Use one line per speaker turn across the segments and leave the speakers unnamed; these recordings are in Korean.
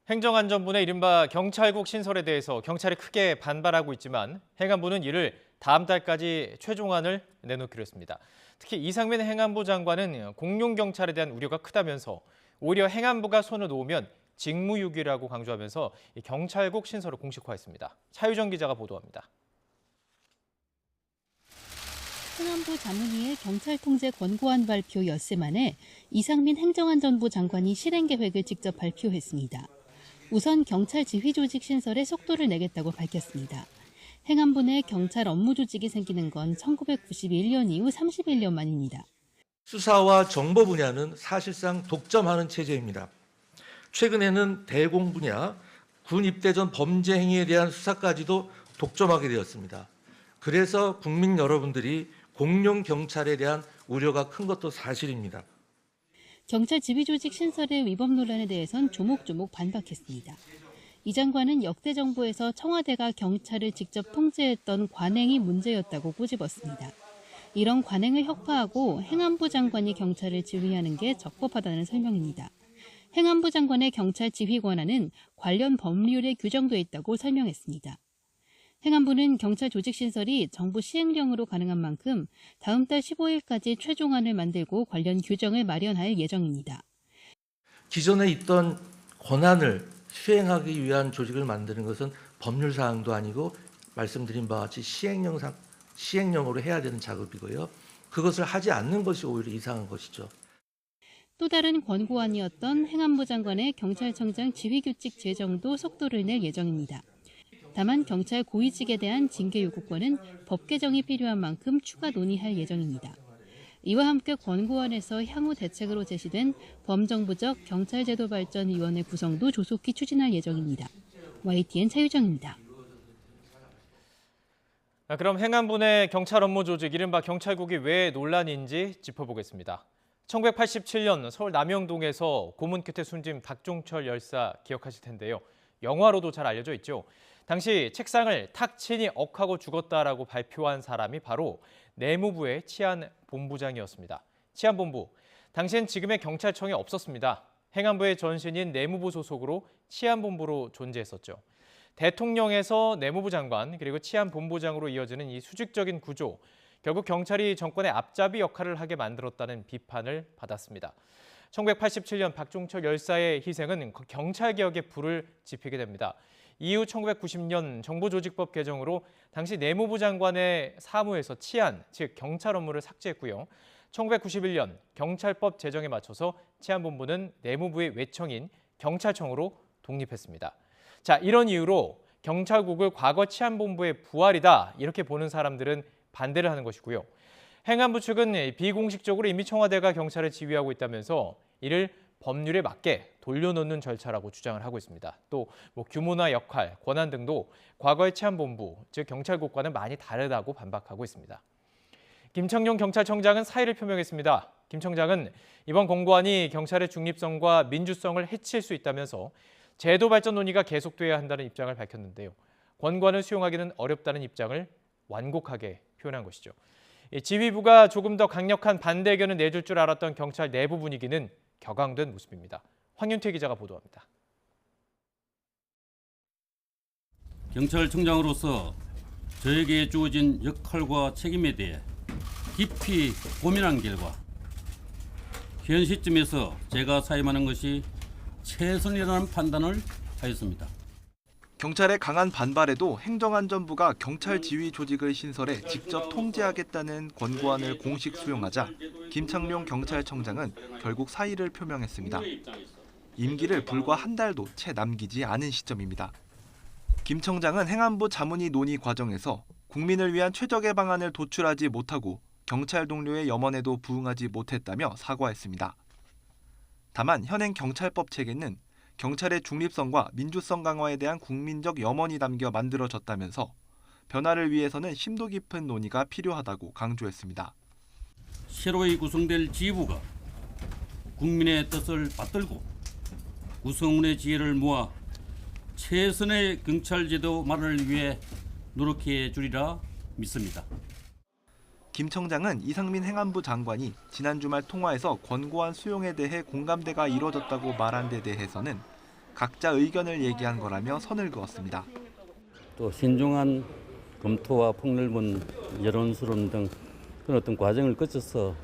행정안전부의 이른바 경찰국 신설에 대해서 경찰이 크게 반발하고 있지만 행안부는 이를 다음 달까지 최종안을 내놓기로 했습니다. 특히 이상민 행안부 장관은 공룡경찰에 대한 우려가 크다면서 오히려 행안부가 손을 놓으면 직무유기라고 강조하면서 경찰국 신설을 공식화했습니다. 차유정 기자가 보도합니다.
행안부 자문위의 경찰통제 권고안 발표 엿새 만에 이상민 행정안전부 장관이 실행 계획을 직접 발표했습니다. 우선 경찰 지휘 조직 신설에 속도를 내겠다고 밝혔습니다. 행안부 내 경찰 업무 조직이 생기는 건 1991년 이후 31년 만입니다.
수사와 정보 분야는 사실상 독점하는 체제입니다. 최근에는 대공 분야, 군 입대 전 범죄 행위에 대한 수사까지도 독점하게 되었습니다. 그래서 국민 여러분들이 공룡 경찰에 대한 우려가 큰 것도 사실입니다.
경찰 지휘조직 신설의 위법 논란에 대해선 조목조목 반박했습니다. 이 장관은 역대 정부에서 청와대가 경찰을 직접 통제했던 관행이 문제였다고 꼬집었습니다. 이런 관행을 혁파하고 행안부 장관이 경찰을 지휘하는 게 적법하다는 설명입니다. 행안부 장관의 경찰 지휘 권한은 관련 법률에 규정돼 있다고 설명했습니다. 행안부는 경찰 조직 신설이 정부 시행령으로 가능한 만큼 다음 달 15일까지 최종안을 만들고 관련 규정을 마련할 예정입니다.
기존에 있던 권한을 수행하기 위한 조직을 만드는 것은 법률 사항도 아니고 말씀드린 바와 같이 시행령으로 해야 되는 작업이고요. 그것을 하지 않는 것이 오히려 이상한 것이죠.
또 다른 권고안이었던 행안부 장관의 경찰청장 지휘규칙 제정도 속도를 낼 예정입니다. 다만 경찰 고위직에 대한 징계 요구권은 법 개정이 필요한 만큼 추가 논의할 예정입니다. 이와 함께 권고안에서 향후 대책으로 제시된 범정부적 경찰제도발전위원회 구성도 조속히 추진할 예정입니다. YTN 차유정입니다.
그럼 행안부 내 경찰 업무 조직, 이른바 경찰국이 왜 논란인지 짚어보겠습니다. 1987년 서울 남영동에서 고문 끝에 숨진 박종철 열사 기억하실 텐데요. 영화로도 잘 알려져 있죠. 당시 책상을 탁 치니 억하고 죽었다라고 발표한 사람이 바로 내무부의 치안본부장이었습니다. 치안본부, 당시엔 지금의 경찰청이 없었습니다. 행안부의 전신인 내무부 소속으로 치안본부로 존재했었죠. 대통령에서 내무부 장관 그리고 치안본부장으로 이어지는 이 수직적인 구조, 결국 경찰이 정권의 앞잡이 역할을 하게 만들었다는 비판을 받았습니다. 1987년 박종철 열사의 희생은 경찰개혁에 불을 지피게 됩니다. 이후 1990년 정보조직법 개정으로 당시 내무부 장관의 사무에서 치안, 즉 경찰 업무를 삭제했고요. 1991년 경찰법 제정에 맞춰서 치안본부는 내무부의 외청인 경찰청으로 독립했습니다. 자, 이런 이유로 경찰국을 과거 치안본부의 부활이다 이렇게 보는 사람들은 반대를 하는 것이고요. 행안부 측은 비공식적으로 이미 청와대가 경찰을 지휘하고 있다면서 이를 법률에 맞게 돌려놓는 절차라고 주장을 하고 있습니다. 또 규모나 역할, 권한 등도 과거의 치안본부, 즉 경찰국과는 많이 다르다고 반박하고 있습니다. 김창룡 경찰청장은 사의를 표명했습니다. 김 청장은 이번 공고안이 경찰의 중립성과 민주성을 해칠 수 있다면서 제도 발전 논의가 계속돼야 한다는 입장을 밝혔는데요. 권고안을 수용하기는 어렵다는 입장을 완곡하게 표현한 것이죠. 지휘부가 조금 더 강력한 반대 의견을 내줄 줄 알았던 경찰 내부 분위기는 격앙된 모습입니다. 황윤태 기자가 보도합니다.
경찰청장으로서 저에게 주어진 역할과 책임에 대해 깊이 고민한 결과 현 시점에서 제가 사임하는 것이 최선이라는 판단을 하였습니다.
경찰의 강한 반발에도 행정안전부가 경찰 지휘 조직을 신설해 직접 통제하겠다는 권고안을 공식 수용하자 김창룡 경찰청장은 결국 사의를 표명했습니다. 임기를 불과 한 달도 채 남기지 않은 시점입니다. 김 청장은 행안부 자문위 논의 과정에서 국민을 위한 최적의 방안을 도출하지 못하고 경찰 동료의 염원에도 부응하지 못했다며 사과했습니다. 다만 현행 경찰법 체계는 경찰의 중립성과 민주성 강화에 대한 국민적 염원이 담겨 만들어졌다면서 변화를 위해서는 심도 깊은 논의가 필요하다고 강조했습니다.
새로이 구성될 지휘부가 국민의 뜻을 받들고 구성원의 지혜를 모아 최선의 경찰제도 마련을 위해 노력해 주리라 믿습니다.
김 청장은 이상민 행안부 장관이 지난 주말 통화에서 권고안 수용에 대해 공감대가 이뤄졌다고 말한 데 대해서는 각자 의견을 얘기한 거라며 선을 그었습니다.
또 신중한 검토와 폭넓은 여론 수렴 등 그런 어떤 과정을 거쳐서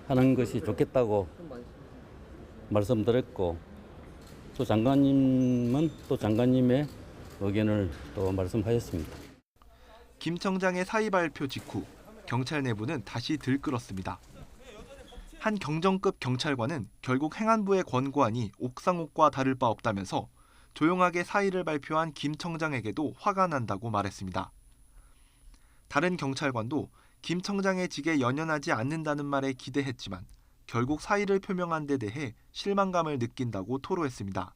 하는 것이 좋겠다고 말씀드렸고, 또 장관님은 또 장관님의 의견을 또 말씀하셨습니다.
김 청장의 사의 발표 직후 경찰 내부는 다시 들끓었습니다. 한 경정급 경찰관은 결국 행안부의 권고안이 옥상옥과 다를 바 없다면서 조용하게 사의를 발표한 김 청장에게도 화가 난다고 말했습니다. 다른 경찰관도 김 청장의 직에 연연하지 않는다는 말에 기대했지만 결국 사의를 표명한 데 대해 실망감을 느낀다고 토로했습니다.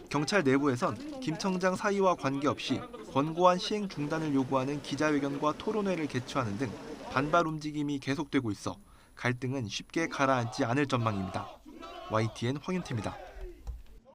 경찰 내부에선 김 청장 사의와 관계없이 권고안 시행 중단을 요구하는 기자회견과 토론회를 개최하는 등 반발 움직임이 계속되고 있어 갈등은 쉽게 가라앉지 않을 전망입니다. YTN 황윤태입니다.